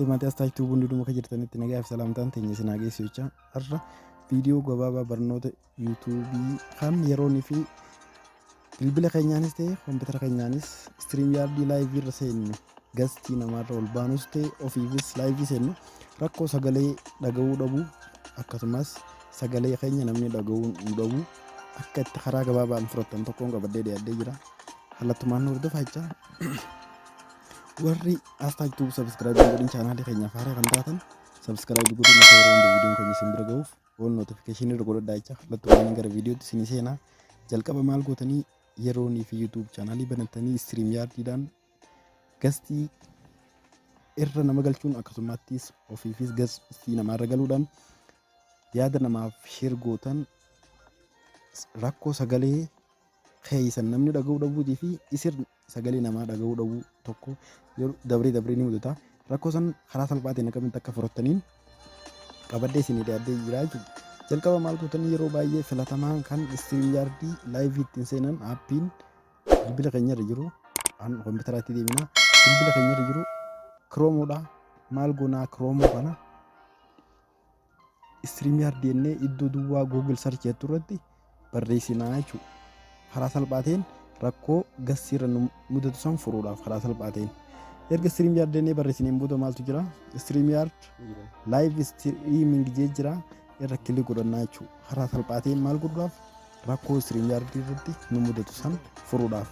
Dhimma taasituu hunduma kan jirtanitti nagaaf salaamtaan teenya isin hageessu jecha har'a viidiyoo gabaabaa barnoota yuutuubii kan yeroonii fi bilbila keenyaanis ta'e koompitara keenyaanis StreamYard live irra seennu gastii namaarra ol baanus ta'e ofiifis live seennu rakkoo sagalee dhaga'uu dhabuu akkasumas sagalee keenya namni dhaga'uu dhabuu akka itti karaa gabaabaan furatan tokkoon qabadee dhiyaadhee jira. Hallattumaan hordofaa jecha warri asxaa YouTube subscribe godhin channel keenya faaraa kan taatan subscribe godhuun akka yeroo hundi viidiyoon keenya isin bira ga'uuf all notification irra godhadhaa jecha hallattumaan gara viidiyootti isin seenaa. Jalqaba maal gootanii yeroonii fi YouTube channel banattanii StreamYard-dhaan gastii irra nama galchuun akkasumattis ofiifis gastii namaarra galuudhaan yaada namaaf share gootan rakkoo sagalee keeysan namni dhaga'uu dhabuutii fi isir sagalee namaa dhaga'uu dhabuu tokko dabree ni mudata. Rakkoo san karaa salphaatiin akkamitti akka furattaniin qabadee isin dhiyaadhee jira jechuudha. Jalqaba maal gootanii yeroo baay'ee filatamaan kan StreamYard live ittiin seenan aappiin bilbila keenya irra jiru an koompitaraatti deemina bilbila keenya irra jiru Chrome maal goonaa Chrome kana StreamYard jennee iddoo duwwaa Google search jettu irratti barreessinaa jechuudha. Karaa salphaatiin rakkoo gastiirra mudatu san furuudhaaf karaa salphaatiin erga StreamYard jennee barreessineen booda maaltu jira StreamYard live streaming jira irra kilik godhannaa jechuudha. Karaa salphaatiin maal godhuudhaaf rakkoo StreamYard irratti nu mudatu san furuudhaaf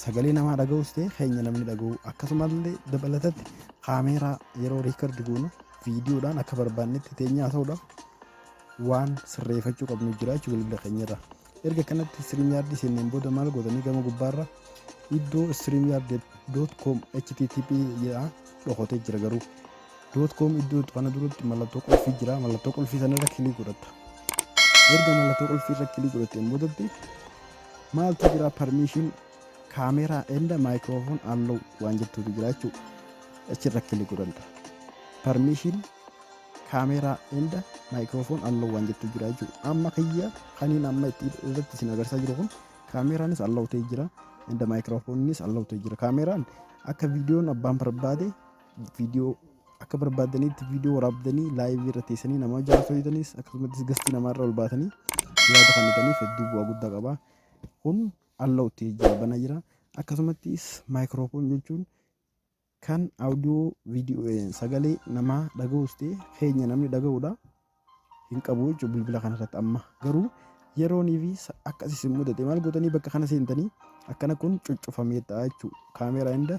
sagalee namaa dhaga'uus ta'e keenya namni dhaga'u akkasumallee dabalatatti kaameeraa yeroo riikardi goonu viidiyoodhaan akka barbaannetti teenyaa ta'uudhaaf waan sirreeffachuu qabnu jira jechuudha bilbila keenyarra. Erga kanatti StreamYard seeneen booda maal gootanii gama gubbaarra iddoo streamyard.com http jedha dhokatee jira garuu .com iddoo kana duratti mallattoo qulfii jira mallattoo qulfii sanarra kilik godhatta. Erga mallattoo qulfii irra kilik godhatteen boodatti maaltu jira permission kaameeraa enda microphone allow waan jettuutu jira jechuudha. Achirra kilik godhanta. Permission kaameeraa enda microphone allow waan jettu jira jechuudha. Amma kiyya kaniin amma irratti isin agarsiisaa jiru kun kaameeraanis allow ta'ee jira enda microphonenis allow ta'ee jira. Kaameeraan akka viidiyoon abbaan barbaade viidiyoo akka barbaadanitti viidiyoo waraabdanii live irra teessanii nama jaalataniis akkasumas gastii namaarra ol baatanii yaada kennitaniif hedduu bu'aa guddaa qaba. Kun allow ta'ee jira bana jira. Akkasumas microphone jechuun kan audio viidiyoo sagalee namaa dhaga'uus ta'e keenya namni dhaga'uudha hin qabu jechuudha bilbila kanarratti. Amma garuu yeroonii fi akkas isin mudate maal gootanii bakka kana seentanii akkana kun cuccufamee ta'a jechuudha. Kaameeraa enda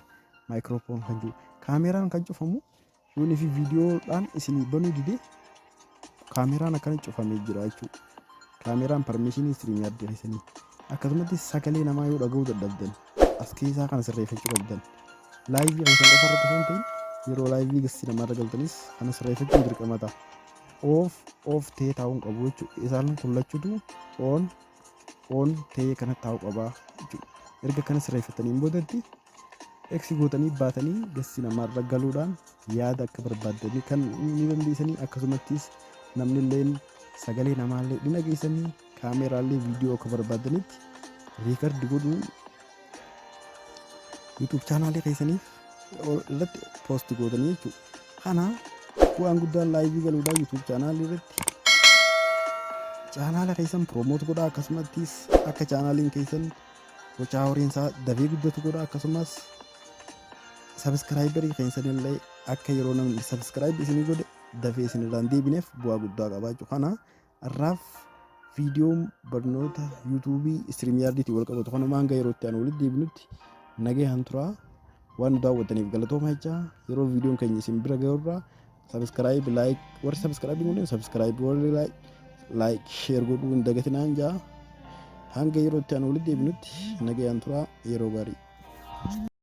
microphone kan jiru kaameeraan kan cufamu yoonii fi viidiyoodhaan isin banuu dide kaameeraan akkana cufamee jira jechuudha. Kaameeraan permission StreamYard jedhanii akkasumas sagalee namaa yoo dhaga'uu dadhabdan as keessaa kana sirreeffachuu qabdan. Live kan isaan qofa irratti kan ta'e yeroo live gastii namaarra galtanis kana sirreeffachuun dirqama ta'a. Off ta'ee taa'uu qabu jechuudha. Isaan kullachuutu on ta'ee kana taa'uu qaba jechuudha. Erga kana sirreeffataniin boodatti eksi gootanii baatanii gastii namaarra galuudhaan yaada akka barbaadanii kan ni dandeessanii akkasumas namni illee sagalee namaallee ni dhageessanii kaameeraallee viidiyoo akka barbaadanitti riikardi godhuun YouTube channel keessaniif irratti post gootanii jechuudha. Kana bu'aan guddaan live galuudhaan YouTube channel irratti channel keessan promote godhaa akkasumas akka channelin keessan gochaa horiinsaa dafee guddatu godhaa akkasumas subscriber keessan illee akka yeroo namni subscribe isinii godhe dafee isinirraan deebineef bu'aa guddaa qaba jechuudha. Kana irraaf viidiyoon barnoota YouTube StreamYard wal qabatu kana hanga yeroo itti aanu walitti deebinutti nagayaan turaa waan daawwattaniif galatooma jecha yeroo viidiyoon keenya isin bira ga'urraa subscribe like warri subscribe godhan subscribe warri like share godhuu hin dagatinaan jaa hanga yeroo itti aanu walitti deebinutti nagayaan turaa yeroo gaarii.